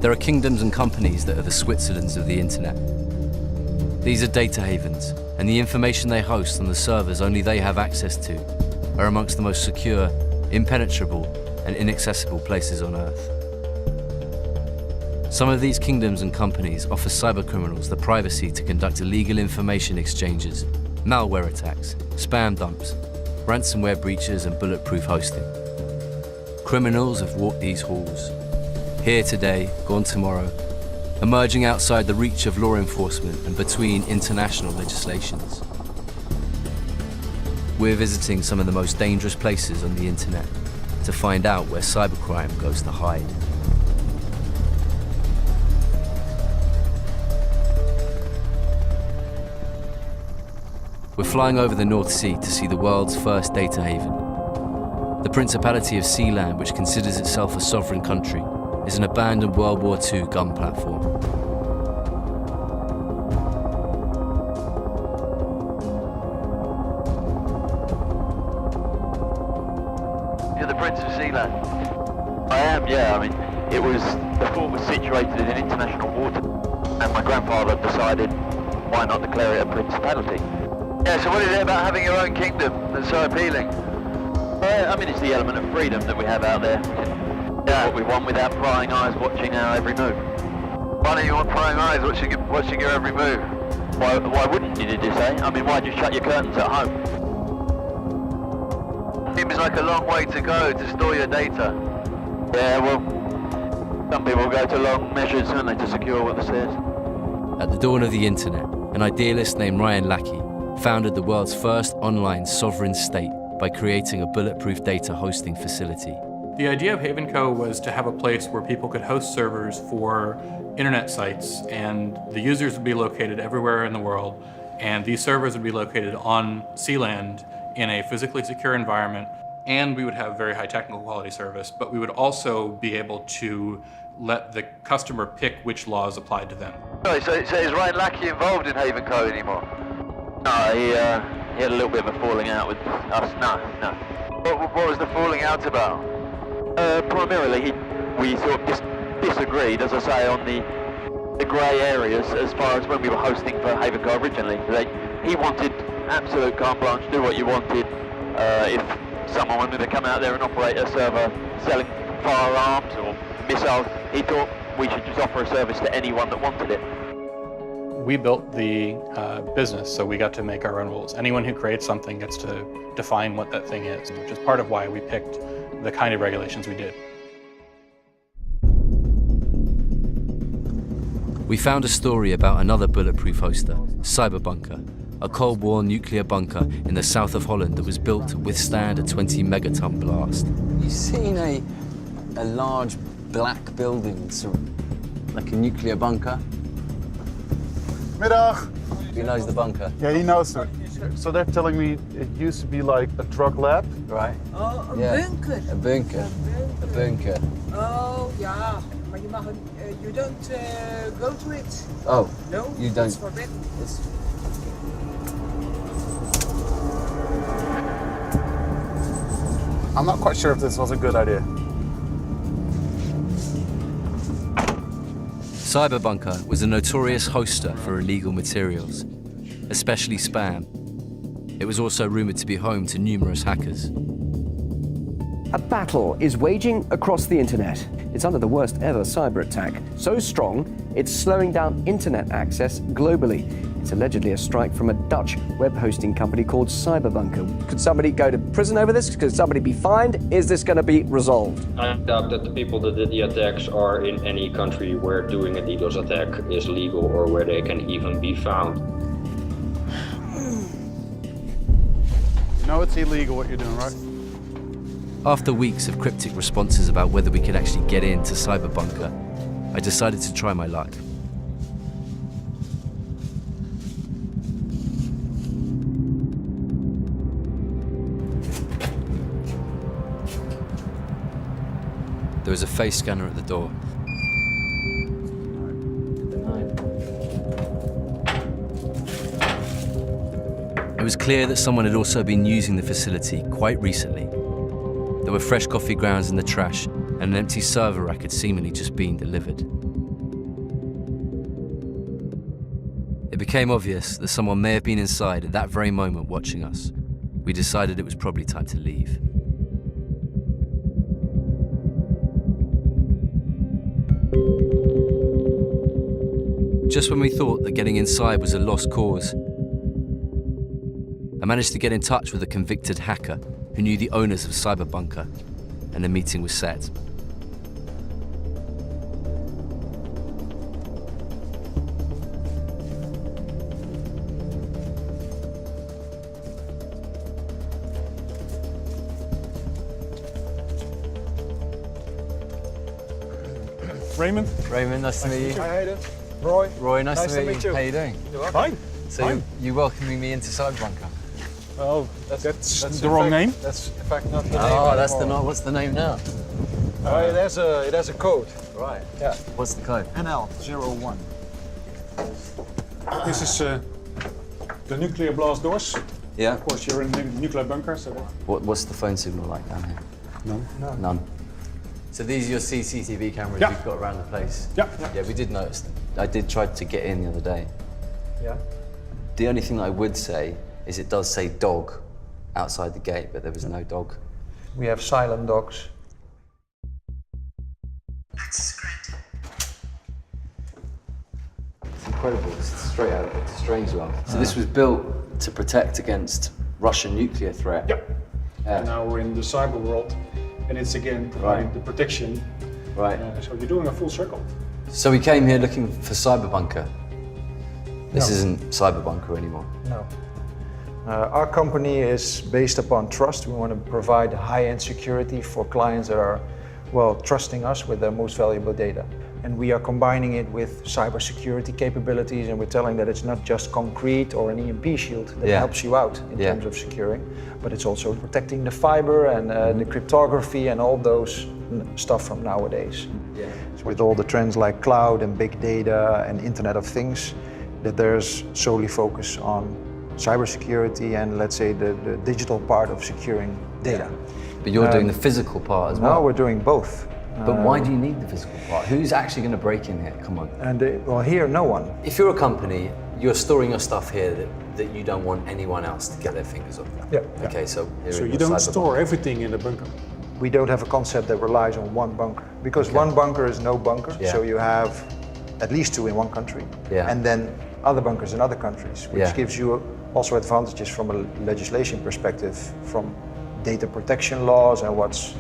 There are kingdoms and companies that are the Switzerlands of the internet. These are data havens, and the information they host on the servers only they have access to are amongst the most secure, impenetrable, and inaccessible places on Earth. Some of these kingdoms and companies offer cybercriminals the privacy to conduct illegal information exchanges, malware attacks, spam dumps, ransomware breaches, and bulletproof hosting. Criminals have walked these halls, here today, gone tomorrow, emerging outside the reach of law enforcement and between international legislations. We're visiting some of the most dangerous places on the internet to find out where cybercrime goes to hide. We're flying over the North Sea to see the world's first data haven. The Principality of Sealand, which considers itself a sovereign country, is an abandoned World War II gun platform. You're the Prince of Sealand? I am, yeah. I mean, the fort was situated in international water, and my grandfather decided, why not declare it a principality? Yeah, so what is it about having your own kingdom that's so appealing? I mean, it's the element of freedom that we have out there. Do what we want without prying eyes watching our every move. Why don't you want prying eyes watching your every move? Why wouldn't you, did you say? I mean, why just shut your curtains at home? Seems like a long way to go to store your data. Yeah, well, some people go to long measures, don't they, to secure what this is. At the dawn of the internet, an idealist named Ryan Lackey founded the world's first online sovereign state by creating a bulletproof data hosting facility. The idea of Haven Co. was to have a place where people could host servers for internet sites, and the users would be located everywhere in the world, and these servers would be located on Sealand in a physically secure environment, and we would have very high technical quality service, but we would also be able to let the customer pick which laws applied to them. Sorry, so is Ryan Lackey involved in Haven Co. anymore? No, he had a little bit of a falling out with us. No. What was the falling out about? Primarily, we sort of disagreed, as I say, on the grey areas as far as when we were hosting for Haven Co. originally. He wanted absolute carte blanche, do what you wanted. If someone wanted to come out there and operate a server selling firearms or missiles, he thought we should just offer a service to anyone that wanted it. We built the business, so we got to make our own rules. Anyone who creates something gets to define what that thing is, which is part of why we picked the kind of regulations we did. We found a story about another bulletproof hoster, Cyberbunker, a Cold War nuclear bunker in the south of Holland that was built to withstand a 20 megaton blast. You've seen a large black building, like a nuclear bunker? Middag. He knows the bunker. Yeah, he knows it. So they're telling me it used to be like a drug lab. Right. Oh, een Yeah. bunker. A bunker. A bunker. Oh, ja. Maar je mag you don't go to it. Oh, No, you don't. it's forbidden. It's... I'm not quite sure if this was a good idea. Cyberbunker was a notorious hoster for illegal materials, especially spam. It was also rumored to be home to numerous hackers. A battle is waging across the internet. It's under the worst ever cyber attack. So strong, it's slowing down internet access globally. It's allegedly a strike from a Dutch web hosting company called Cyberbunker. Could somebody go to prison over this? Could somebody be fined? Is this going to be resolved? I doubt that the people that did the attacks are in any country where doing a DDoS attack is legal or where they can even be found. You know it's illegal what you're doing, right? After weeks of cryptic responses about whether we could actually get into Cyberbunker, I decided to try my luck. There was a face scanner at the door. It was clear that someone had also been using the facility quite recently. There were fresh coffee grounds in the trash, and an empty server rack had seemingly just been delivered. It became obvious that someone may have been inside at that very moment watching us. We decided it was probably time to leave. Just when we thought that getting inside was a lost cause, I managed to get in touch with a convicted hacker who knew the owners of Cyberbunker, and a meeting was set. Raymond. Raymond, nice to meet you. Hi, Hayden. Roy. Roy, nice to meet you. How you doing? Fine. So you welcoming me into Cyberbunker? Well, that's the wrong name. That's in fact not the name. Oh, that's the anymore. not. What's the name now? It has a code. Right. Yeah. What's the code? NL01. This is the nuclear blast doors. Yeah. Of course, you're in a nuclear bunker, so What's the phone signal like down here? none. None. So these are your CCTV cameras Yeah. you've got around the place? Yeah. Yeah, we did notice them. I did try to get in the other day. Yeah. The only thing that I would say is it does say dog outside the gate, but there was no dog. We have silent dogs. It's incredible. It's straight out of it. It's a strange one. So this was built to protect against Russian nuclear threat. Yeah. Yeah. And now we're in the cyber world, and it's again providing the protection. Right. So you're doing a full circle. So we came here looking for Cyberbunker. This No. isn't Cyberbunker anymore. No. Our company is based upon trust. We want to provide high-end security for clients that are, well, trusting us with their most valuable data. And we are combining it with cybersecurity capabilities, and we're telling that it's not just concrete or an EMP shield that Yeah. helps you out in Yeah. terms of securing, but it's also protecting the fiber and the cryptography and all those stuff from nowadays. Yeah. With all the trends like cloud and big data and Internet of Things, that there's solely focus on cybersecurity and, let's say, the digital part of securing data. But you're doing the physical part as Now well. we're doing both. But why do you need the physical part? Who's actually going to break in here? Come on. And well, here, no one. If you're a company, you're storing your stuff here that you don't want anyone else to get their fingers on. Yeah. Okay, so here So in you your don't cyber store bunker. everything in the bunker. We don't have a concept that relies on one bunker, because Okay. one bunker is no bunker. Yeah. So you have at least two in one country, Yeah. and then other bunkers in other countries, which Yeah. gives you also advantages from a legislation perspective, from data protection laws and what's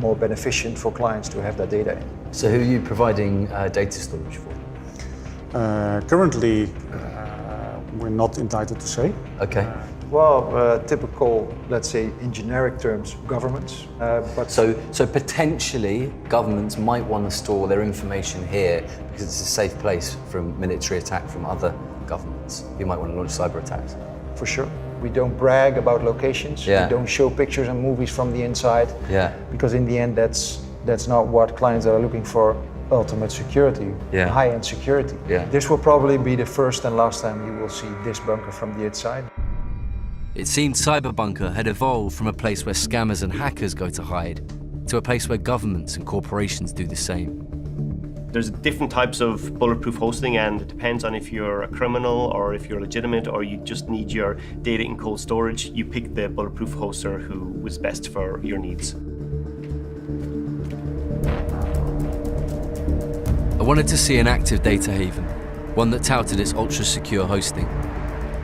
more beneficent for clients to have that data in. So who are you providing data storage for? Currently, we're not entitled to say. Okay. Well, typical, let's say, in generic terms, governments, but So potentially governments might want to store their information here because it's a safe place from military attack from other governments who might want to launch cyber attacks. for sure. We don't brag about locations. Yeah. We don't show pictures and movies from the inside. Yeah. Because in the end, that's not what clients are looking for. Ultimate security, Yeah. high-end security. Yeah. This will probably be the first and last time you will see this bunker from the inside. It seemed Cyberbunker had evolved from a place where scammers and hackers go to hide to a place where governments and corporations do the same. There's different types of bulletproof hosting, and it depends on if you're a criminal or if you're legitimate or you just need your data in cold storage. You pick the bulletproof hoster who was best for your needs. I wanted to see an active data haven, one that touted its ultra-secure hosting.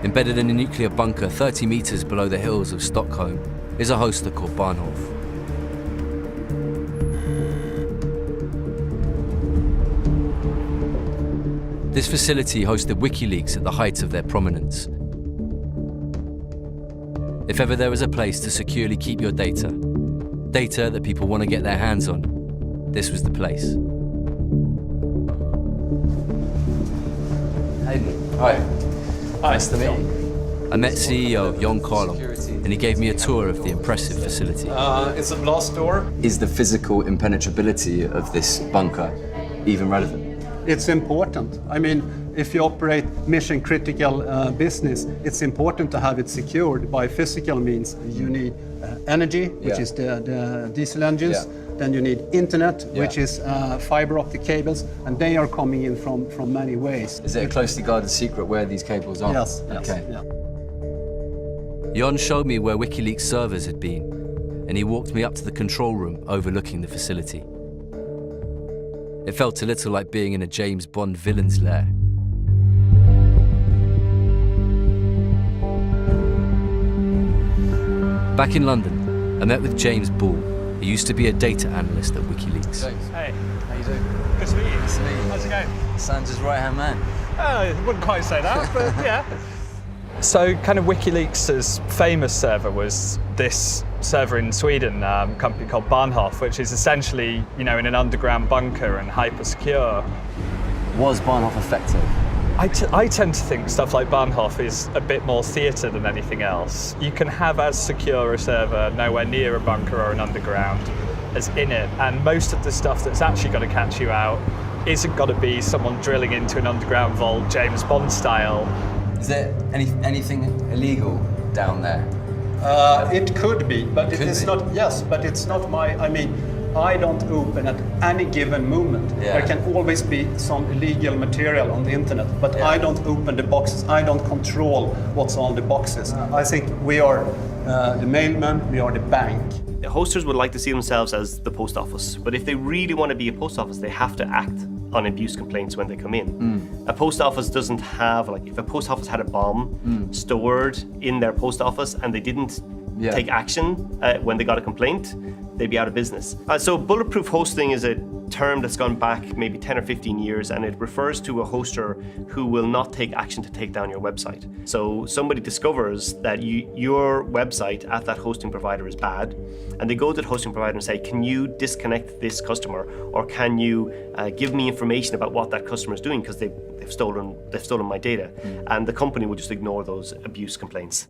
Embedded in a nuclear bunker 30 meters below the hills of Stockholm is a hoster called Bahnhof. This facility hosted WikiLeaks at the height of their prominence. If ever there was a place to securely keep your data that people want to get their hands on, this was the place. Hayden. Hi. Nice to meet you. I met CEO Jon Karlon, and he gave me a tour of the impressive facility. It's a blast door. Is the physical impenetrability of this bunker even relevant? It's important. I mean, if you operate mission critical business, it's important to have it secured by physical means. You need energy, which is the diesel engines, then you need internet, which is fiber optic cables, and they are coming in from many ways. Is it a closely guarded secret where these cables are? Yes. Okay. Yeah. Jon showed me where WikiLeaks servers had been, and he walked me up to the control room overlooking the facility. It felt a little like being in a James Bond villain's lair. Back in London, I met with James Ball. He used to be a data analyst at WikiLeaks. James. Hey. How you doing? Good to meet you. Nice to meet you. How's it going? Sandra's right-hand man. I wouldn't quite say that, but yeah. So kind of WikiLeaks' famous server was this server in Sweden, a company called Bahnhof, which is essentially, in an underground bunker and hyper secure. Was Bahnhof effective? I tend to think stuff like Bahnhof is a bit more theatre than anything else. You can have as secure a server nowhere near a bunker or an underground as in it, and most of the stuff that's actually going to catch you out isn't going to be someone drilling into an underground vault, James Bond style. Is there anything illegal down there? It could be, but It it is could not. Yes, but it's not I don't open at any given moment. Yeah. There can always be some illegal material on the internet, but Yeah. I don't open the boxes. I don't control what's on the boxes. I think we are the mailman, we are the bank. The hosters would like to see themselves as the post office, but if they really want to be a post office, they have to act on abuse complaints when they come in. A post office doesn't have, if a post office had a bomb stored in their post office and they didn't take action when they got a complaint, they'd be out of business. So bulletproof hosting is a term that's gone back maybe 10 or 15 years, and it refers to a hoster who will not take action to take down your website. So somebody discovers that your website at that hosting provider is bad, and they go to the hosting provider and say, can you disconnect this customer, or can you give me information about what that customer is doing, because they've stolen my data. And the company will just ignore those abuse complaints.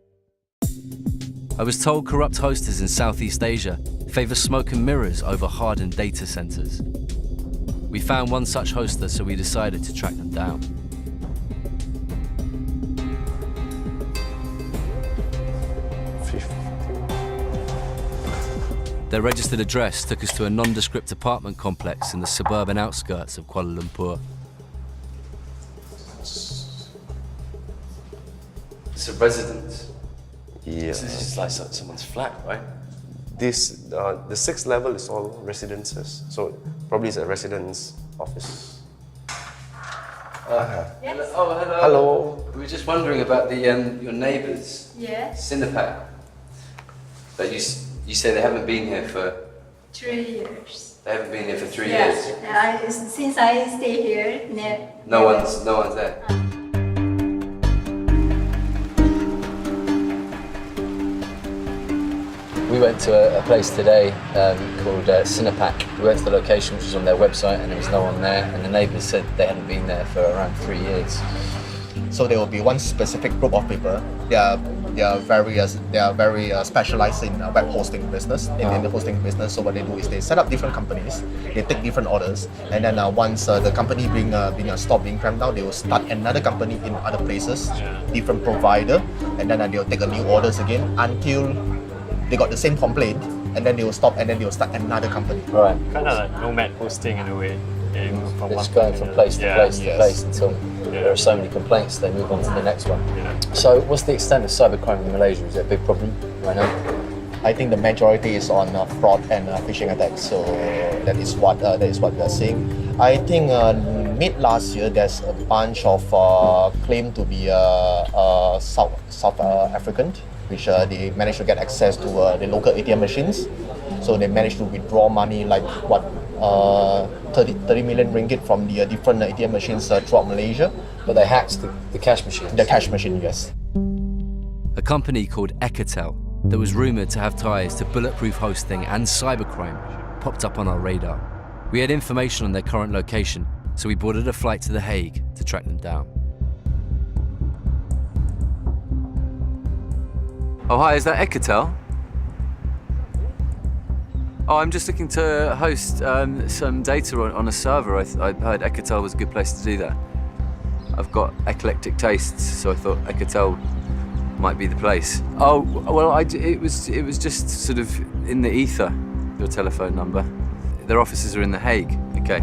I was told corrupt hosters in Southeast Asia favor smoke and mirrors over hardened data centers. We found one such hoster, so we decided to track them down. Their registered address took us to a nondescript apartment complex in the suburban outskirts of Kuala Lumpur. It's a residence. Yes. This is like someone's flat, right? This, the sixth level is all residences, so probably it's a residence office. Yes. Oh, hello. Hello. We were just wondering about the your neighbours. Yes. Cinepac. But you say they haven't been here for 3 years. They haven't been here for 3 Yes. years. Since I stay here, No one's there. We went to a place today called Cinepac. We went to the location, which was on their website, and there was no one there. And the neighbours said they hadn't been there for around 3 years. So there will be one specific group of people. They are very specialized in web hosting business, in the hosting business. So what they do is they set up different companies, they take different orders, and then once the company stop being cramped down, they will start another company in other places, different provider, and then they'll take a new orders again until they got the same complaint, and then they will stop, and then they will start another company. Right. Kind of like nomad hosting in a way. Yeah, you move from It's one going company from to place to another. place to place until there are so many complaints, they move on to the next one. So what's the extent of cybercrime in Malaysia? Is it a big problem right now? I think the majority is on fraud and phishing attacks. So that is what we are seeing. I think mid last year there's a bunch of claim to be South African, which they managed to get access to the local ATM machines. So they managed to withdraw money like 30 million ringgit from the different ATM machines throughout Malaysia. But they hacked the cash machine? The cash machine, yes. A company called Ecotel that was rumoured to have ties to bulletproof hosting and cybercrime popped up on our radar. We had information on their current location, so we boarded a flight to The Hague to track them down. Oh, hi, is that Ecotel? Oh, I'm just looking to host some data on a server. I heard Ecotel was a good place to do that. I've got eclectic tastes, so I thought Ecotel might be the place. Oh, well, it was just sort of in the ether, your telephone number. Their offices are in The Hague. Okay.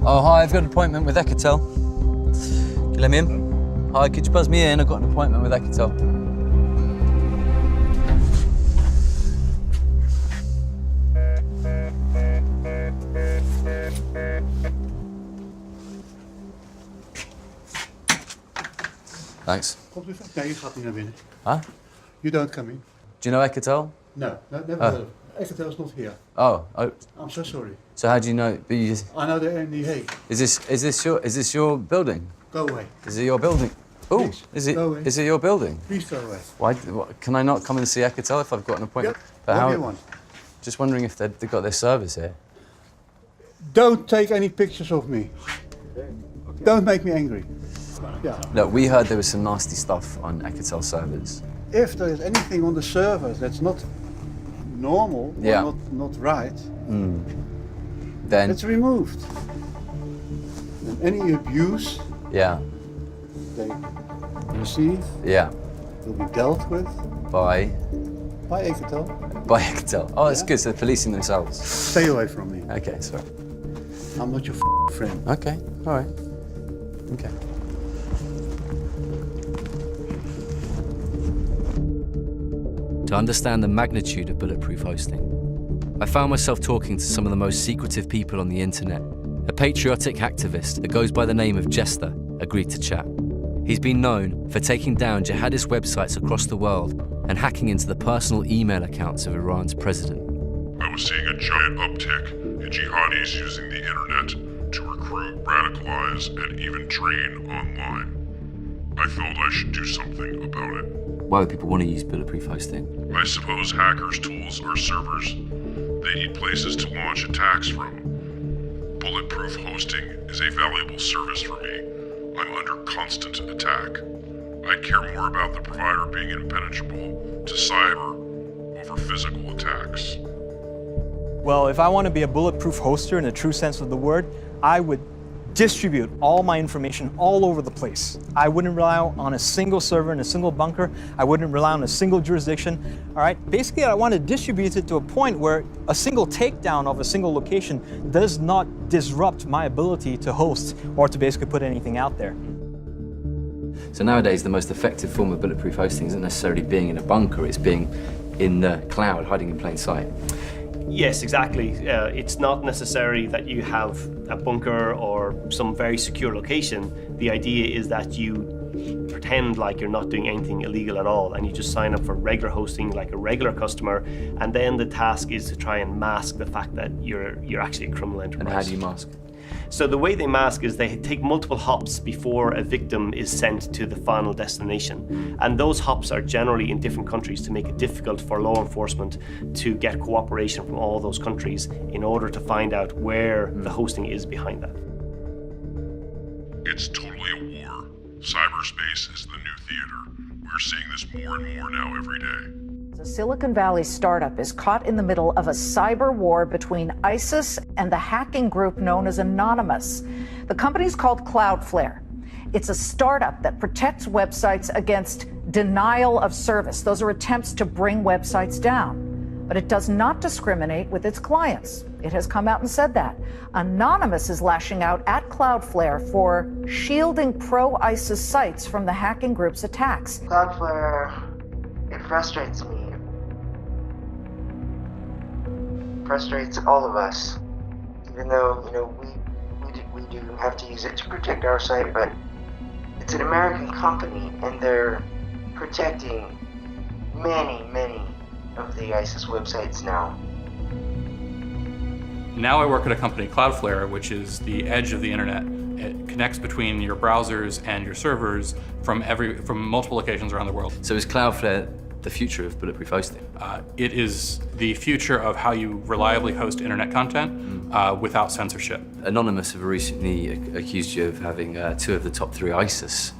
Oh, hi, I've got an appointment with Ecotel. Can you let me in? Hi, could you buzz me in? I've got an appointment with Ecotel. Thanks. Komt u van? Nee, je gaat niet naar binnen. Huh? You don't come in. Do you know Ecotel? No, never heard of it. Ecotel's not here. Oh, I'm so sorry. So how do you know? But you just, I know they're in The Hague. Is this your building? Go away. Is it your building? Oh, is it your building? Please go away. Why? Can I not come and see Ecotel if I've got an appointment? Yep. But Whatever you want. Just wondering if they've got their service here. Don't take any pictures of me. Don't make me angry. Yeah. Look, we heard there was some nasty stuff on Ecotel servers. If there is anything on the servers that's not normal or not right, then it's removed. And any abuse they receive will be dealt with by Ecotel. By Ecotel. Oh, that's good. So they're policing themselves. Stay away from me. Okay, sorry. I'm not your friend. Okay, all right. Okay. To understand the magnitude of bulletproof hosting, I found myself talking to some of the most secretive people on the internet. A patriotic activist that goes by the name of Jester agreed to chat. He's been known for taking down jihadist websites across the world and hacking into the personal email accounts of Iran's president. I was seeing a giant uptick in jihadis using the internet to recruit, radicalize, and even train online. I felt I should do something about it. Why would people want to use bulletproof hosting? I suppose hackers' tools are servers. They need places to launch attacks from. Bulletproof hosting is a valuable service for me. I'm under constant attack. I care more about the provider being impenetrable to cyber over physical attacks. Well, if I want to be a bulletproof hoster in the true sense of the word, I would distribute all my information all over the place. I wouldn't rely on a single server in a single bunker. I wouldn't rely on a single jurisdiction. All right. Basically, I want to distribute it to a point where a single takedown of a single location does not disrupt my ability to host or to basically put anything out there. So nowadays, the most effective form of bulletproof hosting isn't necessarily being in a bunker, it's being in the cloud, hiding in plain sight. Yes, exactly. It's not necessary that you have a bunker or some very secure location. The idea is that you pretend like you're not doing anything illegal at all and you just sign up for regular hosting like a regular customer, and then the task is to try and mask the fact that you're actually a criminal enterprise. And how do you mask? So the way they mask is they take multiple hops before a victim is sent to the final destination. And those hops are generally in different countries to make it difficult for law enforcement to get cooperation from all those countries in order to find out where the hosting is behind that. It's totally a war. Cyberspace is the new theater. We're seeing this more and more now every day. A Silicon Valley startup is caught in the middle of a cyber war between ISIS and the hacking group known as Anonymous. The company's called Cloudflare. It's a startup that protects websites against denial of service. Those are attempts to bring websites down. But it does not discriminate with its clients. It has come out and said that. Anonymous is lashing out at Cloudflare for shielding pro-ISIS sites from the hacking group's attacks. Cloudflare, it frustrates me. Frustrates all of us, even though we do have to use it to protect our site, but it's an American company and they're protecting many of the ISIS websites now. Now I work at a company, Cloudflare, which is the edge of the internet. It connects between your browsers and your servers from multiple locations around the world. So is Cloudflare the future of bulletproof hosting? It is the future of how you reliably host internet content without censorship. Anonymous have recently accused you of having 2 of the top 3 ISIS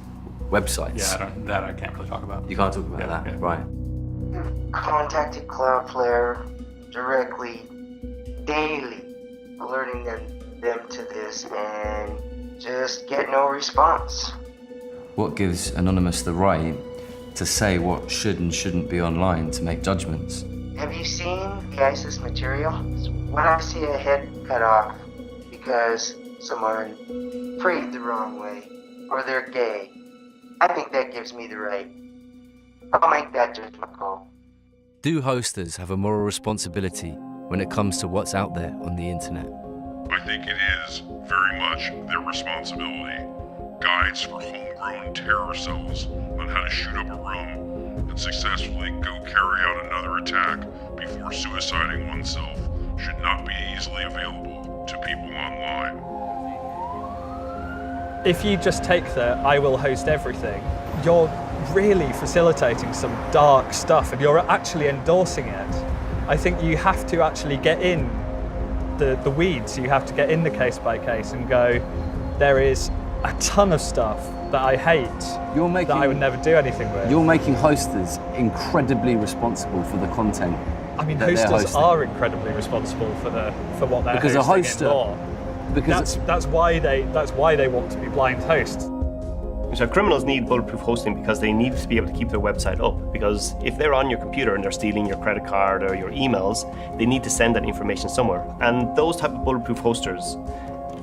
websites. Yeah, I can't really talk about. You can't talk about that, right? I've contacted Cloudflare directly, daily, alerting them to this and just get no response. What gives Anonymous the right to say what should and shouldn't be online to make judgments? Have you seen the ISIS material? When I see a head cut off because someone prayed the wrong way or they're gay, I think that gives me the right. I'll make that judgment call. Do hosters have a moral responsibility when it comes to what's out there on the internet? I think it is very much their responsibility. Guides for homegrown terror cells on how to shoot up a room and successfully go carry out another attack before suiciding oneself should not be easily available to people online. If you just take the "I will host everything," you're really facilitating some dark stuff and you're actually endorsing it. I think you have to actually get in the weeds. You have to get in the case by case and go, there is a ton of stuff that I hate that I would never do anything with. You're making hosters incredibly responsible for the content. I mean, that they're hosters hosting. are incredibly responsible for what they're Because a hosting in hoster- law. because that's why they want to be blind hosts. So criminals need bulletproof hosting because they need to be able to keep their website up. Because if they're on your computer and they're stealing your credit card or your emails, they need to send that information somewhere. And those type of bulletproof hosters,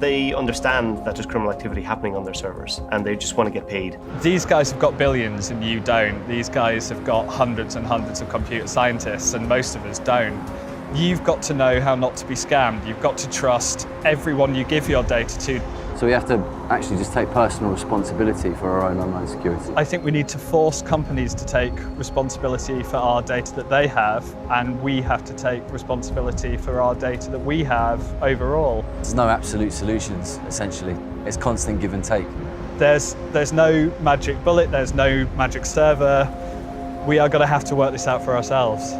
they understand that there's criminal activity happening on their servers and they just want to get paid. These guys have got billions and you don't. These guys have got hundreds and hundreds of computer scientists and most of us don't. You've got to know how not to be scammed. You've got to trust everyone you give your data to. So we have to actually just take personal responsibility for our own online security. I think we need to force companies to take responsibility for our data that they have, and we have to take responsibility for our data that we have overall. There's no absolute solutions, essentially. It's constant give and take. There's no magic bullet, there's no magic server. We are going to have to work this out for ourselves.